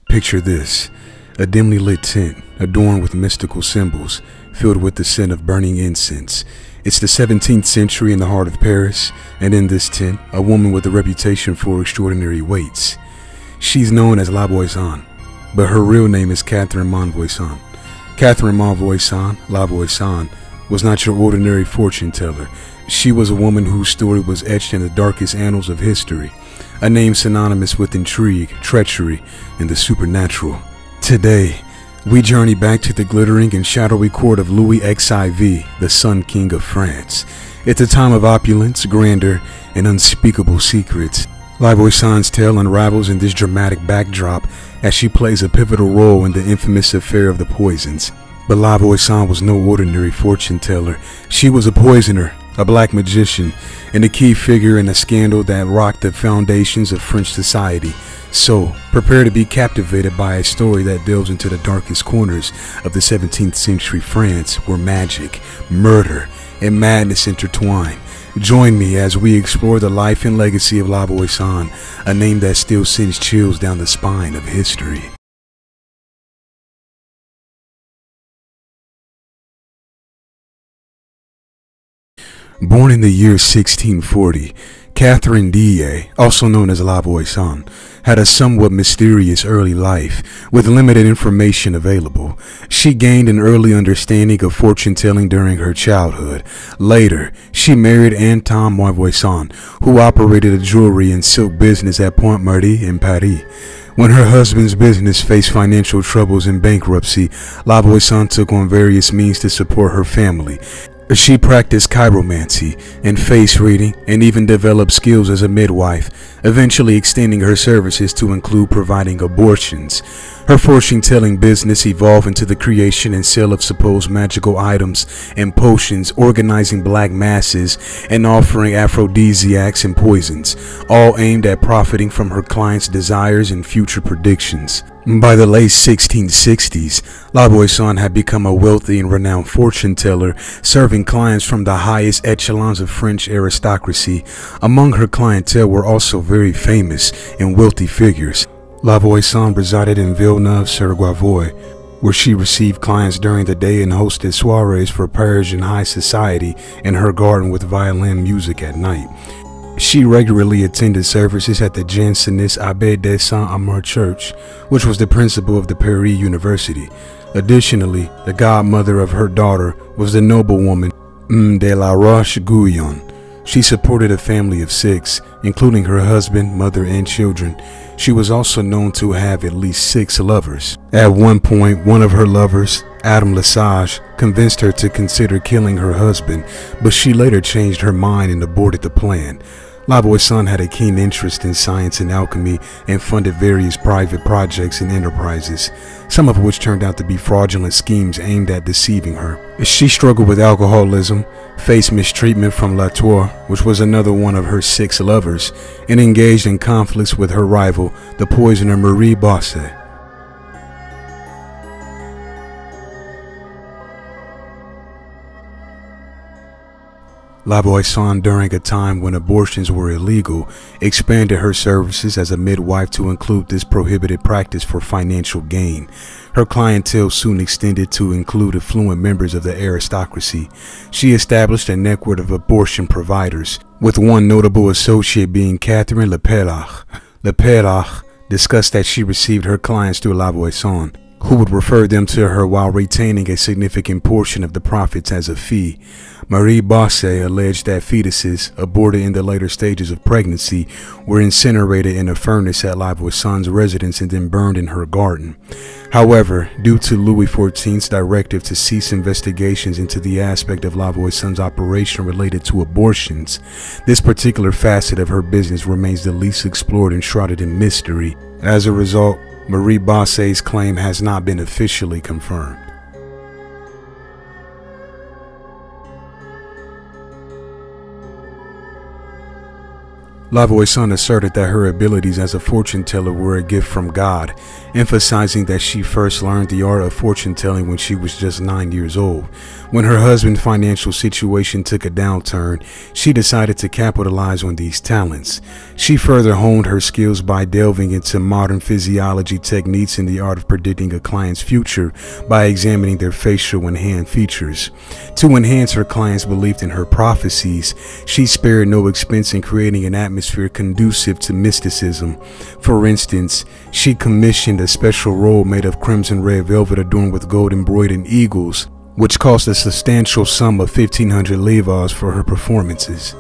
Picture this, a dimly lit tent adorned with mystical symbols, filled with the scent of burning incense. It's the 17th century in the heart of Paris, and in this tent, a woman with a reputation for extraordinary waits. She's known as La Voisin, but her real name is Catherine Montvoisin. Catherine Montvoisin, La Voisin, was not your ordinary fortune teller. She was a woman whose story was etched in the darkest annals of history, a name synonymous with intrigue, treachery, and the supernatural. Today, we journey back to the glittering and shadowy court of Louis XIV, the Sun King of France. It's a time of opulence, grandeur, and unspeakable secrets. La Voisin's tale unravels in this dramatic backdrop as she plays a pivotal role in the infamous affair of the poisons. But La Voisin was no ordinary fortune teller. She was a poisoner, a black magician, and a key figure in a scandal that rocked the foundations of French society. So, prepare to be captivated by a story that delves into the darkest corners of the 17th century France, where magic, murder, and madness intertwine. Join me as we explore the life and legacy of La Voisin, a name that still sends chills down the spine of history. Born in the year 1640, Catherine Dye, also known as La Voisin, had a somewhat mysterious early life, with limited information available. She gained an early understanding of fortune-telling during her childhood. Later, she married Anton Montespan, who operated a jewelry and silk business at Pont-Marie in Paris. When her husband's business faced financial troubles and bankruptcy, La Voisin took on various means to support her family. She practiced chiromancy and face reading and even developed skills as a midwife, eventually extending her services to include providing abortions. Her fortune-telling business evolved into the creation and sale of supposed magical items and potions, organizing black masses, and offering aphrodisiacs and poisons, all aimed at profiting from her clients' desires and future predictions. By the late 1660s, La Voisin had become a wealthy and renowned fortune teller, serving clients from the highest echelons of French aristocracy. Among her clientele were also very famous and wealthy figures. La Voisin resided in Villeneuve-sur-Gravois, where she received clients during the day and hosted soirees for Parisian high society in her garden with violin music at night. She regularly attended services at the Jansenist Abbé de Saint-Amour Church, which was the principal of the Paris University. Additionally, the godmother of her daughter was the noblewoman de la Roche-Guyon. She supported a family of 6, including her husband, mother, and children. She was also known to have at least 6 lovers. At one point, one of her lovers, Adam Lesage, convinced her to consider killing her husband, but she later changed her mind and aborted the plan. La Voisin had a keen interest in science and alchemy and funded various private projects and enterprises, some of which turned out to be fraudulent schemes aimed at deceiving her. She struggled with alcoholism, faced mistreatment from Latour, which was another one of her 6 lovers, and engaged in conflicts with her rival, the poisoner Marie Bosset. La Voisin, during a time when abortions were illegal, expanded her services as a midwife to include this prohibited practice for financial gain. Her clientele soon extended to include affluent members of the aristocracy. She established a network of abortion providers, with one notable associate being Catherine Lepelach. Lepelach discussed that she received her clients through La Voisin, who would refer them to her while retaining a significant portion of the profits as a fee. Marie Bosset alleged that fetuses, aborted in the later stages of pregnancy, were incinerated in a furnace at La Voisin's residence and then burned in her garden. However, due to Louis XIV's directive to cease investigations into the aspect of La Voisin's operation related to abortions, this particular facet of her business remains the least explored and shrouded in mystery. As a result, Marie Bosset's claim has not been officially confirmed. La Voisin asserted that her abilities as a fortune teller were a gift from God, emphasizing that she first learned the art of fortune telling when she was just 9 years old. When her husband's financial situation took a downturn, she decided to capitalize on these talents. She further honed her skills by delving into modern physiology techniques and the art of predicting a client's future by examining their facial and hand features. To enhance her clients' belief in her prophecies, she spared no expense in creating an atmosphere conducive to mysticism. For instance, she commissioned a special robe made of crimson red velvet adorned with gold embroidered eagles, which cost a substantial sum of 1,500 livres for her performances.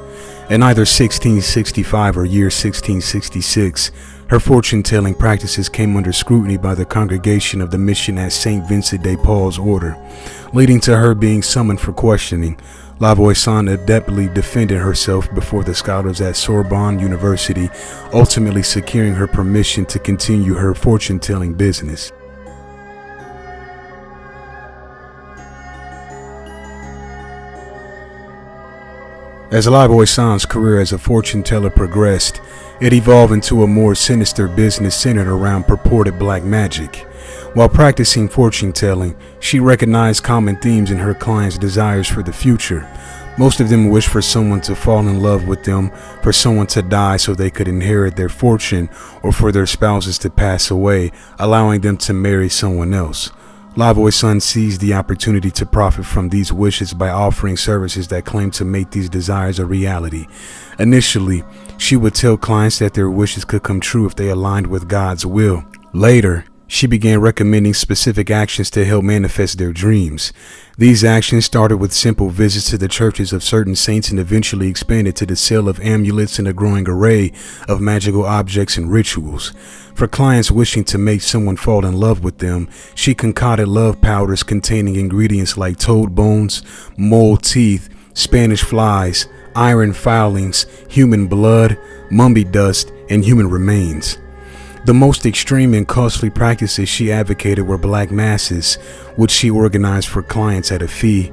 In either 1665 or year 1666, her fortune-telling practices came under scrutiny by the congregation of the mission at St. Vincent de Paul's order, leading to her being summoned for questioning. La Voisin adeptly defended herself before the scholars at Sorbonne University, ultimately securing her permission to continue her fortune-telling business. As La Voisin's career as a fortune teller progressed, it evolved into a more sinister business centered around purported black magic. While practicing fortune telling, she recognized common themes in her clients' desires for the future. Most of them wished for someone to fall in love with them, for someone to die so they could inherit their fortune, or for their spouses to pass away, allowing them to marry someone else. La Voisin seized the opportunity to profit from these wishes by offering services that claimed to make these desires a reality. Initially, she would tell clients that their wishes could come true if they aligned with God's will. Later, she began recommending specific actions to help manifest their dreams. These actions started with simple visits to the churches of certain saints and eventually expanded to the sale of amulets and a growing array of magical objects and rituals. For clients wishing to make someone fall in love with them, she concocted love powders containing ingredients like toad bones, mole teeth, Spanish flies, iron filings, human blood, mummy dust, and human remains. The most extreme and costly practices she advocated were black masses, which she organized for clients at a fee.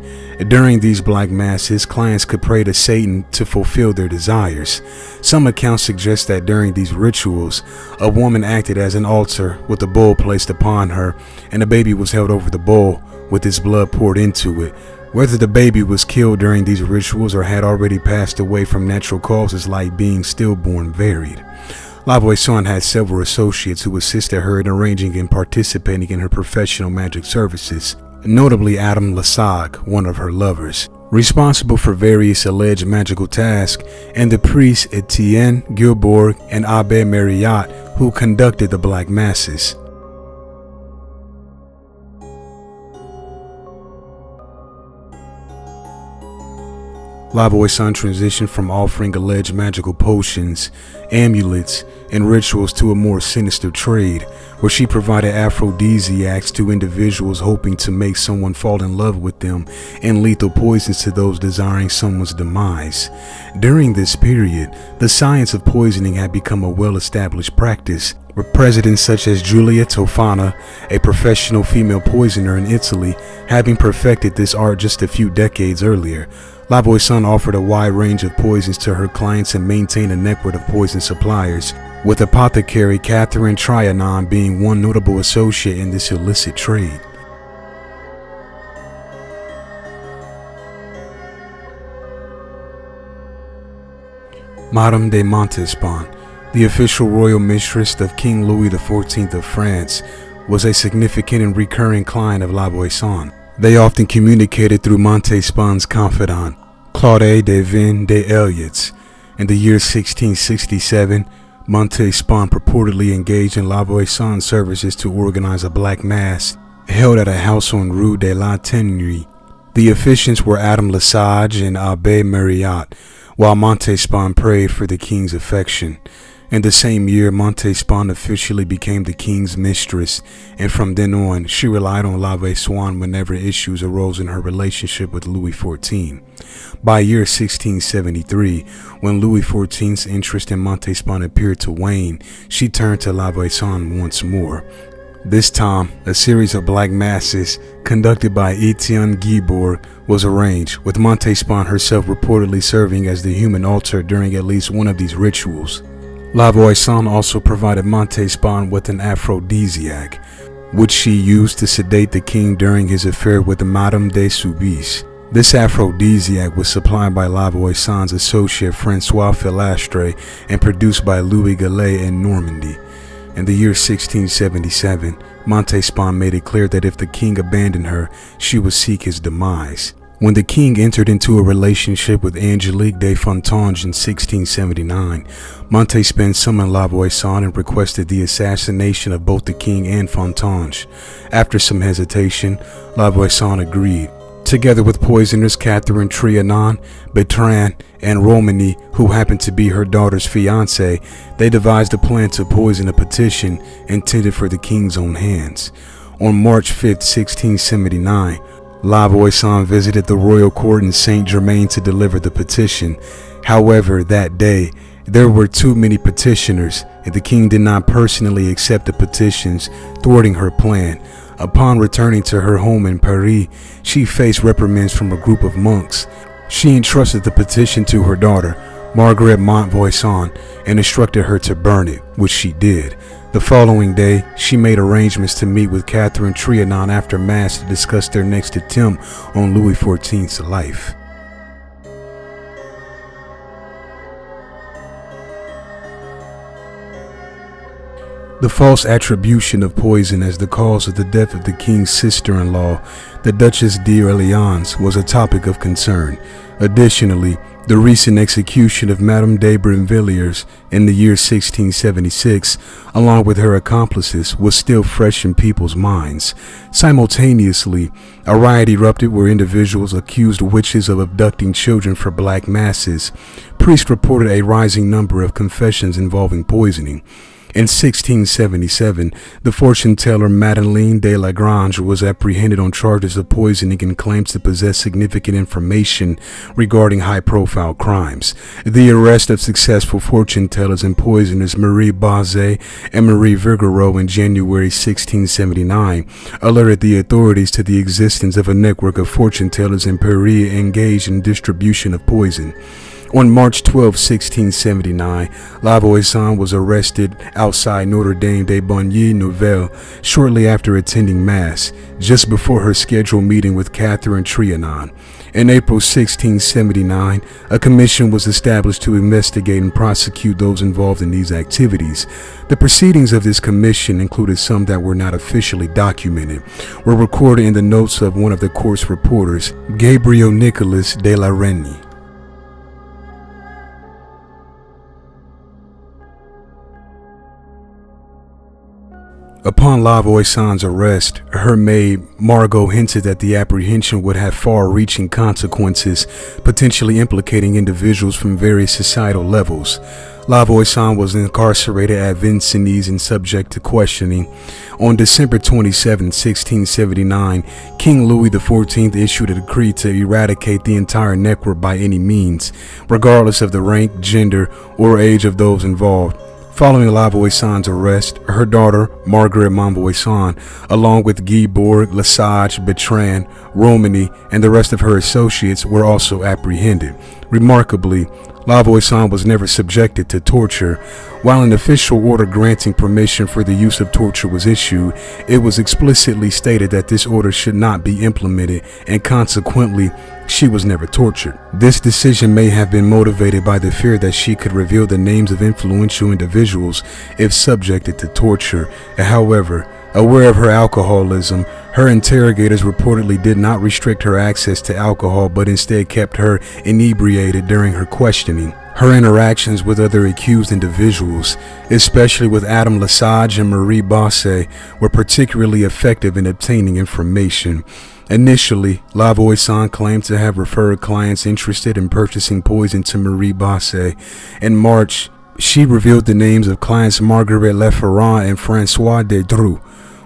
During these black masses, clients could pray to Satan to fulfill their desires. Some accounts suggest that during these rituals, a woman acted as an altar with a bowl placed upon her, and a baby was held over the bowl with its blood poured into it. Whether the baby was killed during these rituals or had already passed away from natural causes like being stillborn varied. La Voisin had several associates who assisted her in arranging and participating in her professional magic services, notably Adam Lesage, one of her lovers, responsible for various alleged magical tasks, and the priests Etienne Gilbourg and Abbé Marriott, who conducted the black masses. La Voisin transitioned from offering alleged magical potions, amulets, and rituals to a more sinister trade, where she provided aphrodisiacs to individuals hoping to make someone fall in love with them, and lethal poisons to those desiring someone's demise. During this period, the science of poisoning had become a well-established practice, with presidents such as Giulia Tofana, a professional female poisoner in Italy, having perfected this art just a few decades earlier. La Voisin offered a wide range of poisons to her clients and maintained a network of poison suppliers, with apothecary Catherine Trianon being one notable associate in this illicit trade. Madame de Montespan, the official royal mistress of King Louis XIV of France, was a significant and recurring client of La Voisin. They often communicated through Montespan's confidant, Claude de Vin des Elliots. In the year 1667, Montespan purportedly engaged in La Voisin's services to organize a black mass held at a house on Rue de la Tannerie. The officiants were Adam Lesage and Abbé Marriott, while Montespan prayed for the king's affection. In the same year, Montespan officially became the king's mistress, and from then on, she relied on La Voisin whenever issues arose in her relationship with Louis XIV. By year 1673, when Louis XIV's interest in Montespan appeared to wane, she turned to La Voisin once more. This time, a series of black masses conducted by Etienne Guibourg was arranged, with Montespan herself reportedly serving as the human altar during at least one of these rituals. La Voisin also provided Montespan with an aphrodisiac, which she used to sedate the king during his affair with Madame de Soubise. This aphrodisiac was supplied by La Voisin's associate Francois Filastre and produced by Louis Gallet in Normandy. In the year 1677, Montespan made it clear that if the king abandoned her, she would seek his demise. When the king entered into a relationship with Angelique de Fontanges in 1679, Montespan summoned La Voisin and requested the assassination of both the king and Fontanges. After some hesitation, La Voisin agreed. Together with poisoners Catherine Trianon, Bertrand, and Romany, who happened to be her daughter's fiancé, they devised a plan to poison a petition intended for the king's own hands. On March 5, 1679, La Voisin visited the royal court in Saint-Germain to deliver the petition. However, that day, there were too many petitioners, and the king did not personally accept the petitions, thwarting her plan. Upon returning to her home in Paris, she faced reprimands from a group of monks. She entrusted the petition to her daughter, Marguerite Montvoisin, and instructed her to burn it, which she did. The following day, she made arrangements to meet with Catherine Trianon after Mass to discuss their next attempt on Louis XIV's life. The false attribution of poison as the cause of the death of the king's sister-in-law, the Duchess d'Orléans, was a topic of concern. Additionally, the recent execution of Madame de Brinvilliers in the year 1676, along with her accomplices, was still fresh in people's minds. Simultaneously, a riot erupted where individuals accused witches of abducting children for black masses. Priests reported a rising number of confessions involving poisoning. In 1677, the fortune teller Madeleine de Lagrange was apprehended on charges of poisoning and claims to possess significant information regarding high-profile crimes. The arrest of successful fortune tellers and poisoners Marie Bazet and Marie Vergereau in January 1679 alerted the authorities to the existence of a network of fortune tellers in Paris engaged in distribution of poison. On March 12, 1679, La Voisin was arrested outside Notre Dame de Bonne Nouvelle shortly after attending Mass, just before her scheduled meeting with Catherine Trianon. In April 1679, a commission was established to investigate and prosecute those involved in these activities. The proceedings of this commission included some that were not officially documented, were recorded in the notes of one of the court's reporters, Gabriel Nicolas de la Reynie. Upon La Voisin's arrest, her maid, Margot, hinted that the apprehension would have far-reaching consequences, potentially implicating individuals from various societal levels. La Voisin was incarcerated at Vincennes and subject to questioning. On December 27, 1679, King Louis XIV issued a decree to eradicate the entire network by any means, regardless of the rank, gender, or age of those involved. Following La Voisin's arrest, her daughter, Marguerite Montvoisin, along with Guibourg, Lesage, Bertrand, Romany, and the rest of her associates were also apprehended. Remarkably, La Voisin was never subjected to torture. While an official order granting permission for the use of torture was issued, it was explicitly stated that this order should not be implemented, and consequently, she was never tortured. This decision may have been motivated by the fear that she could reveal the names of influential individuals if subjected to torture. However, aware of her alcoholism, her interrogators reportedly did not restrict her access to alcohol, but instead kept her inebriated during her questioning. Her interactions with other accused individuals, especially with Adam Lesage and Marie Bazet, were particularly effective in obtaining information. Initially, La Voisin claimed to have referred clients interested in purchasing poison to Marie Bazet. In March, she revealed the names of clients Marguerite Leferrand and Francois Dedru.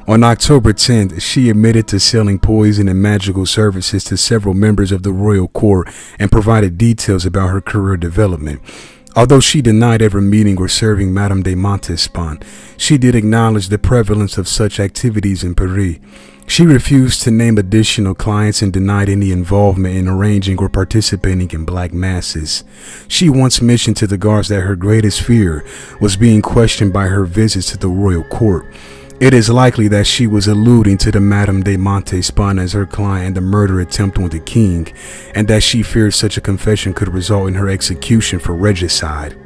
On October 10th, she admitted to selling poison and magical services to several members of the royal court and provided details about her career development. Although she denied ever meeting or serving Madame de Montespan, she did acknowledge the prevalence of such activities in Paris. She refused to name additional clients and denied any involvement in arranging or participating in black masses. She once mentioned to the guards that her greatest fear was being questioned by her visits to the royal court. It is likely that she was alluding to the Madame de Montespan as her client and the murder attempt on the king, and that she feared such a confession could result in her execution for regicide.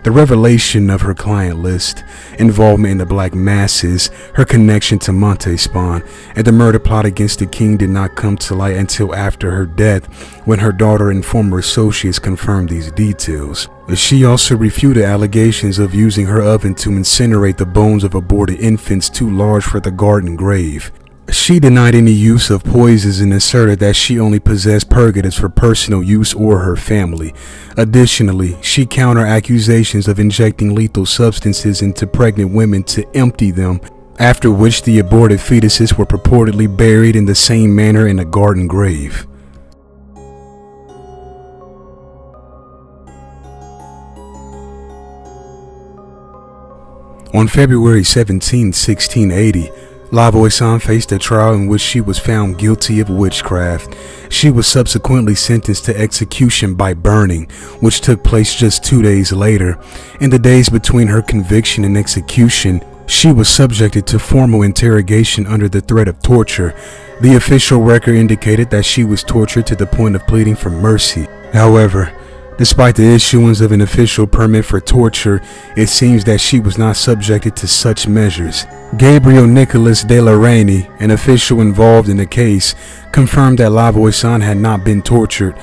The revelation of her client list, involvement in the black masses, her connection to Montespan, and the murder plot against the king did not come to light until after her death, when her daughter and former associates confirmed these details. She also refuted allegations of using her oven to incinerate the bones of aborted infants too large for the garden grave. She denied any use of poisons and asserted that she only possessed purgatives for personal use or her family. Additionally, she countered accusations of injecting lethal substances into pregnant women to empty them, after which the aborted fetuses were purportedly buried in the same manner in a garden grave. On February 17, 1680, La Voisin faced a trial in which she was found guilty of witchcraft. She was subsequently sentenced to execution by burning, which took place just 2 days later. In the days between her conviction and execution, she was subjected to formal interrogation under the threat of torture. The official record indicated that she was tortured to the point of pleading for mercy. However, despite the issuance of an official permit for torture, it seems that she was not subjected to such measures. Gabriel Nicolas de la Reynie, an official involved in the case, confirmed that La Voisin had not been tortured.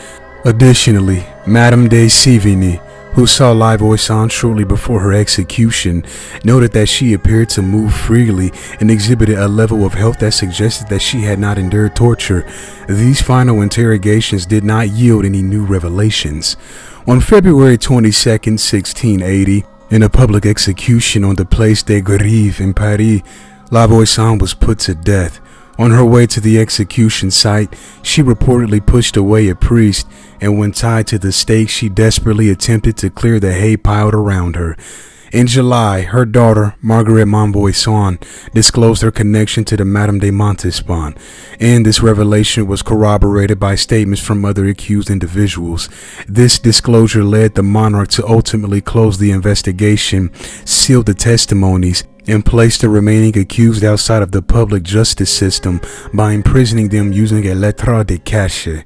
Additionally, Madame de Sévigny, who saw La Voisin shortly before her execution, noted that she appeared to move freely and exhibited a level of health that suggested that she had not endured torture. These final interrogations did not yield any new revelations. On February 22, 1680, in a public execution on the Place des Grèves in Paris, La Voisin was put to death. On her way to the execution site, she reportedly pushed away a priest, and when tied to the stake, she desperately attempted to clear the hay piled around her. In July, her daughter, Marguerite Montvoisin, disclosed her connection to the Madame de Montespan, and this revelation was corroborated by statements from other accused individuals. This disclosure led the monarch to ultimately close the investigation, seal the testimonies, and place the remaining accused outside of the public justice system by imprisoning them using a lettre de cachet.